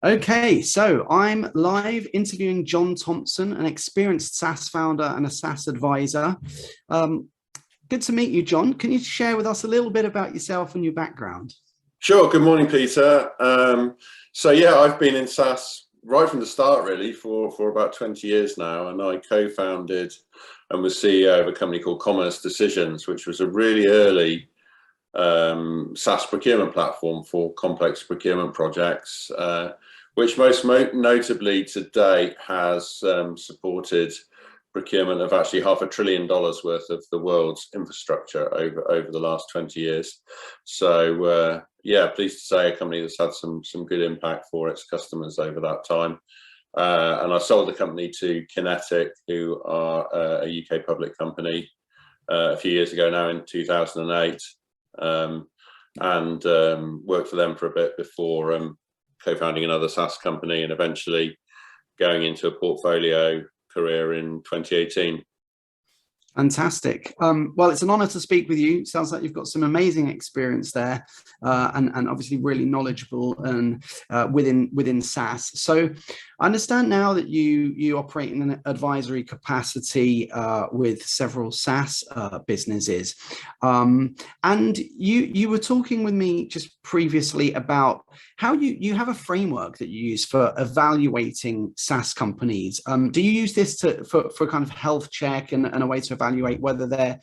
Okay, so I'm live interviewing John Thompson, an experienced SaaS founder and a SaaS advisor. Um, Good to meet you, John. Can you share with us a little bit about yourself and your background? Sure. Good morning, Peter. So I've been in SaaS right from the start, really, for about 20 years now, and I co-founded and was CEO of a company called Commerce Decisions, which was a really early SaaS procurement platform for complex procurement projects, which most notably to date has supported procurement of actually $500 billion worth of the world's infrastructure over the last 20 years. So pleased to say a company that's had some good impact for its customers over that time. And I sold the company to Kinetic, who are a UK public company, a few years ago now in 2008, and worked for them for a bit before co-founding another SaaS company and eventually going into a portfolio career in 2018. Fantastic. Well, it's an honor to speak with you. Sounds like you've got some amazing experience there, and obviously really knowledgeable and within SaaS. So I understand now that you operate in an advisory capacity with several SaaS businesses, and you were talking with me just previously about how you have a framework that you use for evaluating SaaS companies. Do you use this for kind of health check and a way to evaluate whether they're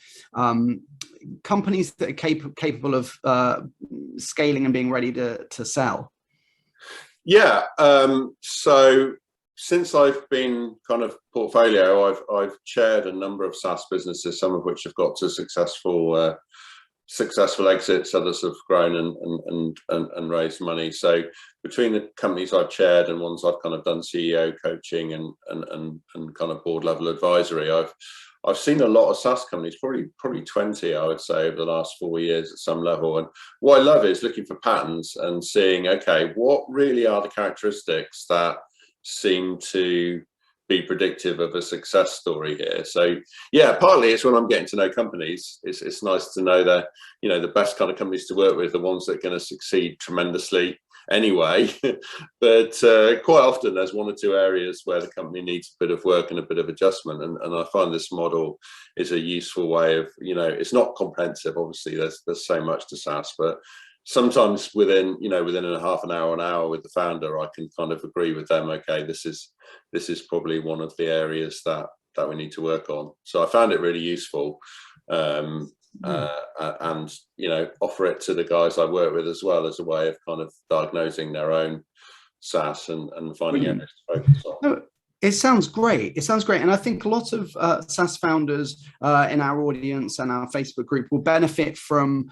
companies that are capable of scaling and being ready to sell? Yeah. So since I've been kind of portfolio, I've chaired a number of SaaS businesses, some of which have got to successful exits, others have grown and raised money. So between the companies I've chaired and ones I've kind of done CEO coaching and kind of board level advisory, I've seen a lot of SaaS companies, probably 20, I would say, over the last 4 years at some level. And what I love is looking for patterns and seeing, okay, what really are the characteristics that seem to be predictive of a success story here. So yeah, partly it's when I'm getting to know companies, it's nice to know that, the best kind of companies to work with, the ones that are going to succeed tremendously anyway. But quite often there's one or two areas where the company needs a bit of work and a bit of adjustment, and I find this model is a useful way of, it's not comprehensive, obviously there's so much to SaaS, but sometimes within a half an hour with the founder, I can kind of agree with them, okay, this is probably one of the areas that we need to work on. So I found it really useful, and offer it to the guys I work with as well as a way of kind of diagnosing their own SaaS and finding areas to focus on. No, it sounds great. It sounds great. And I think a lot of SaaS founders in our audience and our Facebook group will benefit from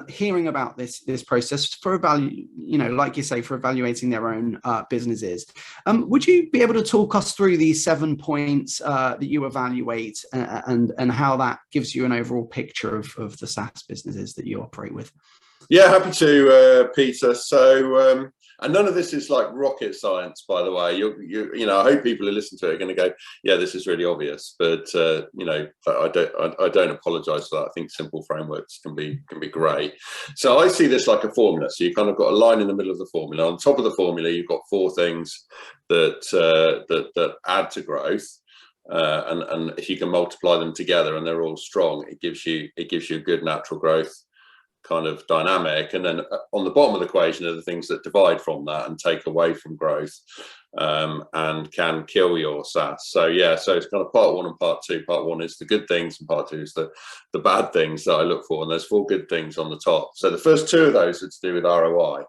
hearing about this process for like you say, for evaluating their own businesses. Would you be able to talk us through these 7 points that you evaluate and how that gives you an overall picture of the SaaS businesses that you operate with? Yeah, happy to, Peter. So, and none of this is like rocket science, by the way. I hope people who listen to it are going to go, yeah, this is really obvious. But I don't apologise for that. I think simple frameworks can be great. So I see this like a formula. So you kind of got a line in the middle of the formula. On top of the formula, you've got 4 things that add to growth. And if you can multiply them together and they're all strong, it gives you a good natural growth kind of dynamic. And then on the bottom of the equation are the things that divide from that and take away from growth, and can kill your SaaS. So it's kind of part 1 and part 2. Part 1 is the good things and part 2 is the bad things that I look for, and there's 4 good things on the top. So the first 2 of those are to do with ROI,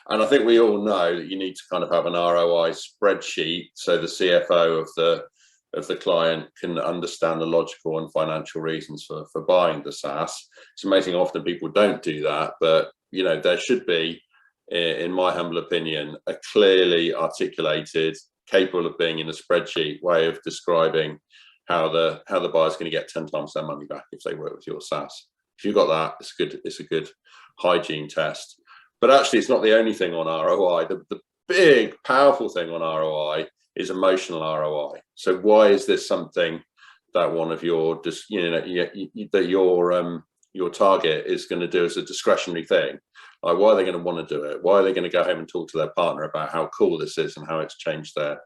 and I think we all know that you need to kind of have an ROI spreadsheet so the CFO of the client can understand the logical and financial reasons for buying the SaaS. It's amazing often people don't do that, but there should be, in my humble opinion, a clearly articulated, capable of being in a spreadsheet way of describing how the buyer's going to get 10 times their money back if they work with your SaaS. If you've got that, it's a good hygiene test. But actually, it's not the only thing on ROI. The big, powerful thing on ROI is emotional ROI. So why is this something that one of your that your your target is going to do as a discretionary thing. Like, why are they going to want to do it? Why are they going to go home and talk to their partner about how cool this is and how it's changed their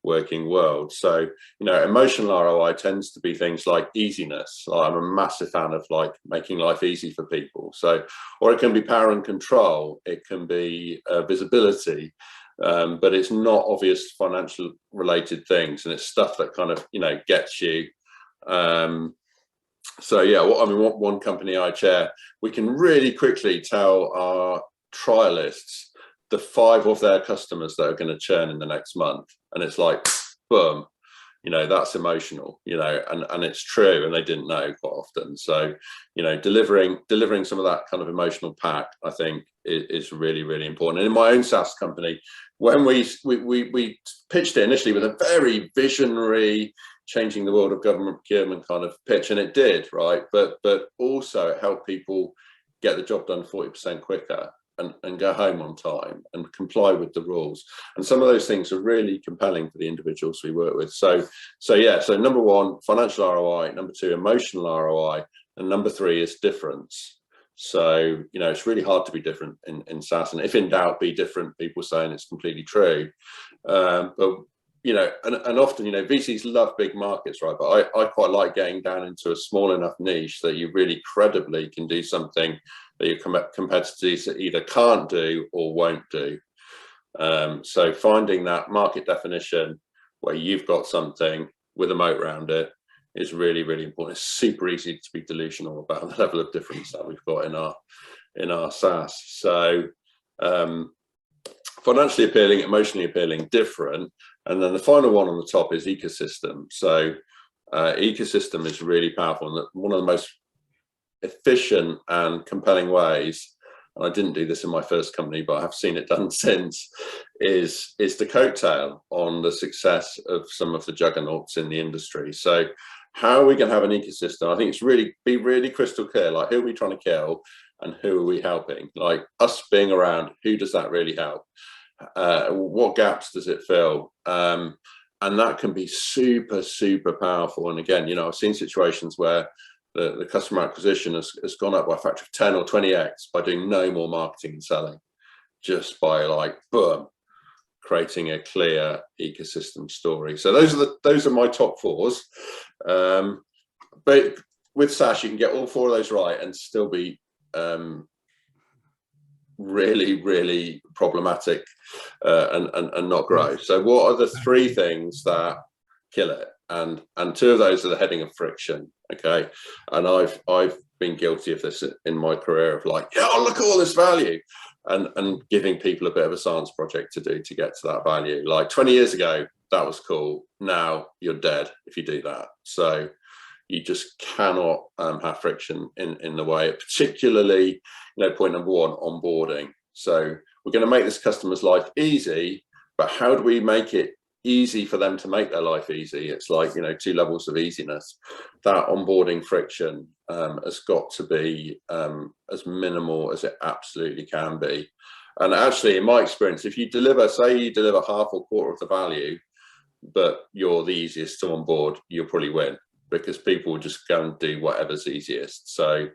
working world? So, you know, emotional ROI tends to be things like easiness. Like, I'm a massive fan of like making life easy for people. So, or it can be power and control. It can be visibility. But it's not obvious financial related things, and it's stuff that kind of, you know, gets you. So yeah, one company I chair, we can really quickly tell our trialists the 5 of their customers that are going to churn in the next month, and it's like, boom, you know, that's emotional, you know, and it's true, and they didn't know quite often. So, you know, delivering some of that kind of emotional pack, I think, is really, really important. And in my own SaaS company, when we pitched it initially with a very visionary, changing the world of government procurement kind of pitch, and it did, right? But also it helped people get the job done 40% quicker and go home on time and comply with the rules. And some of those things are really compelling for the individuals we work with. So yeah, so number 1, financial ROI, number 2, emotional ROI, and number 3 is difference. So, you know, it's really hard to be different in SaaS, and if in doubt, be different. People saying it's completely true. But, you know, and often, you know, VCs love big markets, right? But I quite like getting down into a small enough niche that you really credibly can do something that your competitors either can't do or won't do. So finding that market definition where you've got something with a moat around it is really, really important. It's super easy to be delusional about the level of difference that we've got in our SaaS. So financially appealing, emotionally appealing, different. And then the final one on the top is ecosystem. So ecosystem is really powerful, and one of the most efficient and compelling ways, and I didn't do this in my first company, but I have seen it done since, is the coattail on the success of some of the juggernauts in the industry. So how are we going to have an ecosystem? I think it's be really crystal clear, like, who are we trying to kill and who are we helping? Like, us being around, who does that really help? What gaps does it fill? And that can be super, super powerful. And again, you know, I've seen situations where the customer acquisition has gone up by a factor of 10 or 20x by doing no more marketing and selling, just by like, boom, creating a clear ecosystem story. So those are my top 4s. But with SaaS, you can get all 4 of those right and still be really, really problematic and not grow. So what are the 3 things that kill it? And 2 of those are the heading of friction. Okay, and I've been guilty of this in my career, of like, yeah, look at all this value, and giving people a bit of a science project to do to get to that value. Like 20 years ago, that was cool. Now you're dead if you do that. So you just cannot have friction in the way, particularly, you know, point number 1, onboarding. So we're going to make this customer's life easy, but how do we make it easy for them to make their life easy? It's like, you know, 2 levels of easiness. That onboarding friction has got to be as minimal as it absolutely can be. And actually, in my experience, if you deliver, say you deliver half or quarter of the value, but you're the easiest to onboard, you'll probably win, because people will just go and do whatever's easiest. So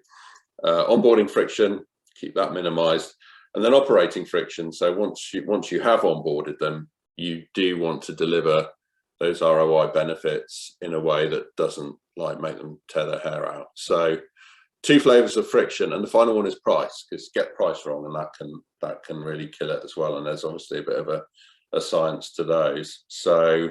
onboarding friction, keep that minimized. And then operating friction. So once you have onboarded them, you do want to deliver those ROI benefits in a way that doesn't like make them tear their hair out. So 2 flavors of friction, and the final one is price, because get price wrong and that can really kill it as well. And there's obviously a bit of a science to those. So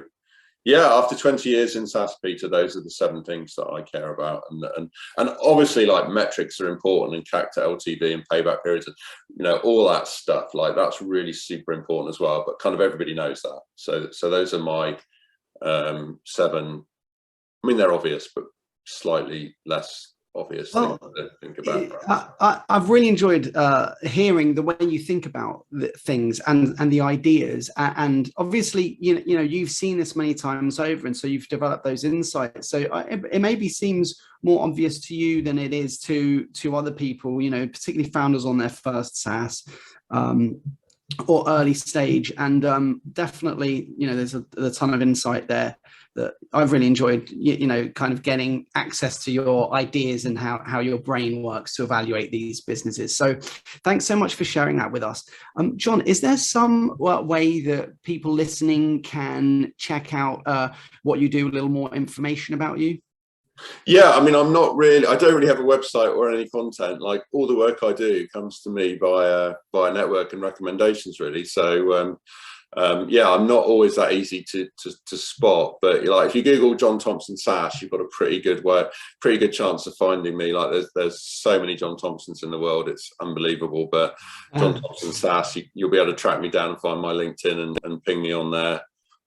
yeah, after 20 years in SaaS, Peter, those are the 7 things that I care about. And obviously, like, metrics are important, and CAC to LTV and payback periods, and, you know, all that stuff, like, that's really super important as well. But kind of everybody knows that. So those are my 7. I mean, they're obvious, but slightly less obvious things to think about. I've really enjoyed hearing the way you think about things and the ideas, and obviously, you know, you've seen this many times over, and so you've developed those insights. So it maybe seems more obvious to you than it is to other people, you know, particularly founders on their first SaaS. or early stage. And definitely, you know, there's a ton of insight there that I've really enjoyed, you know, kind of getting access to your ideas and how your brain works to evaluate these businesses. So thanks so much for sharing that with us. John, is there some way that people listening can check out what you do, a little more information about you? Yeah, I mean, I don't really have a website or any content. Like, all the work I do comes to me by network and recommendations, really. So yeah, I'm not always that easy to spot, but like, if you Google John Thompson SaaS, you've got a pretty good chance of finding me. Like, there's so many John Thompsons in the world, it's unbelievable. But John Thompson SaaS, you'll be able to track me down and find my LinkedIn and ping me on there.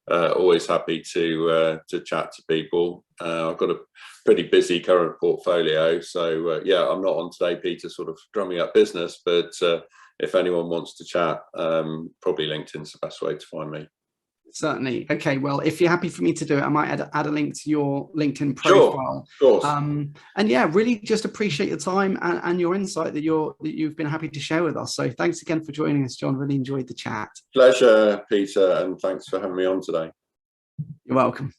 Always happy to chat to people. I've got a pretty busy current portfolio, so yeah, I'm not on today, Peter, sort of drumming up business, but if anyone wants to chat, probably LinkedIn's the best way to find me. Certainly. Okay, well, if you're happy for me to do it, I might add a link to your LinkedIn profile. Sure, of course. And yeah, really just appreciate your time and your insight that you've been happy to share with us. So thanks again for joining us, John. Really enjoyed the chat. Pleasure, Peter, and thanks for having me on today. You're welcome.